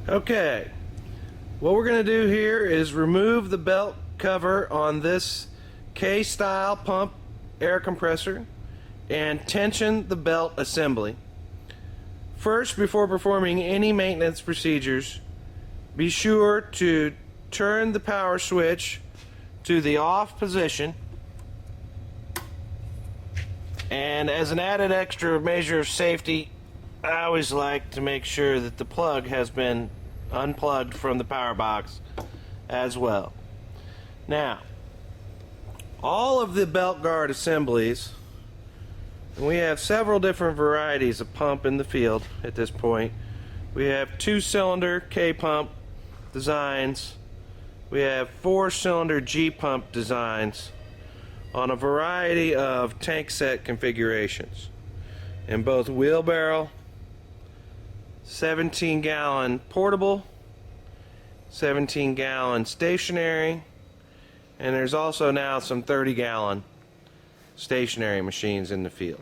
Okay, what we're going to do here is remove the belt cover on this K-style pump air compressor and tension the belt assembly. First, before performing any maintenance procedures, be sure to turn the power switch to the off position, and as an added extra measure of safety, I always like to make sure that the plug has been unplugged from the power box as well. Now, all of the belt guard assemblies, and we have several different varieties of pump in the field at this point. We have 2-cylinder K-pump designs, we have 4-cylinder G-pump designs on a variety of tank set configurations in both wheelbarrow, 17-gallon portable, 17-gallon stationary, and there's also now some 30-gallon stationary machines in the field.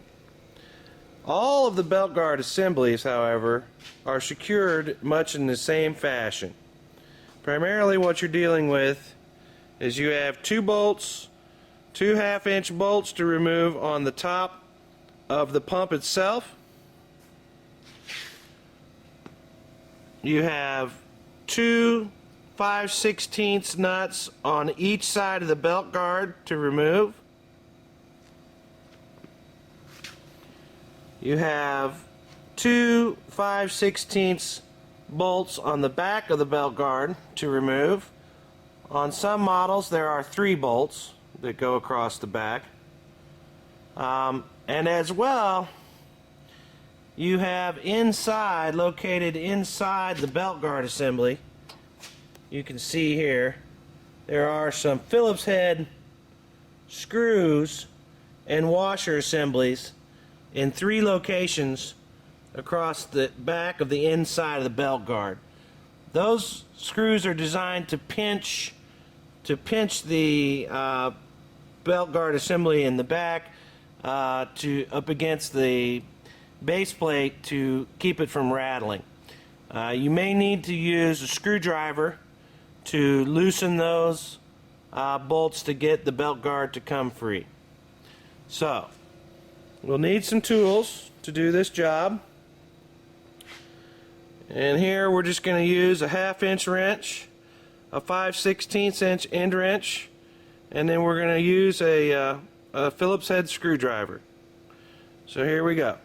All of the belt guard assemblies, however, are secured much in the same fashion. Primarily what you're dealing with is you have 2 bolts, 2 half-inch bolts to remove on the top of the pump itself. You have 2 5/16 nuts on each side of the belt guard to remove. You have 2 5/16 bolts on the back of the belt guard to remove. On some models there are 3 bolts that go across the back. And as well, you have inside, located inside the belt guard assembly, you can see here, there are some Phillips head screws and washer assemblies in 3 locations across the back of the inside of the belt guard. Those screws are designed to pinch the belt guard assembly in the back to up against the base plate to keep it from rattling. You may need to use a screwdriver to loosen those bolts to get the belt guard to come free. So, we'll need some tools to do this job. And here we're just going to use a 1/2-inch wrench, a 5/16 inch end wrench, and then we're going to use a Phillips head screwdriver. So here we go.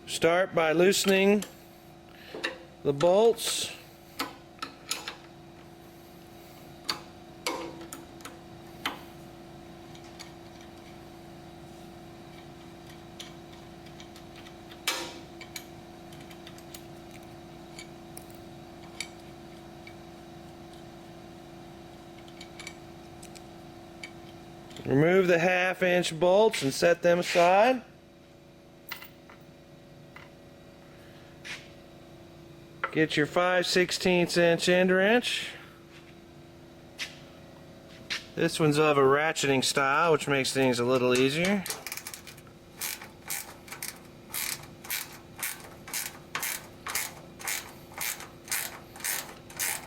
Start by loosening the bolts. Remove the 1/2-inch bolts and set them aside. Get your 5/16 inch end wrench. This one's of a ratcheting style, which makes things a little easier.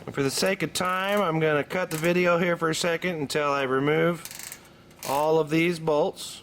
And for the sake of time, I'm going to cut the video here for a second until I remove all of these bolts.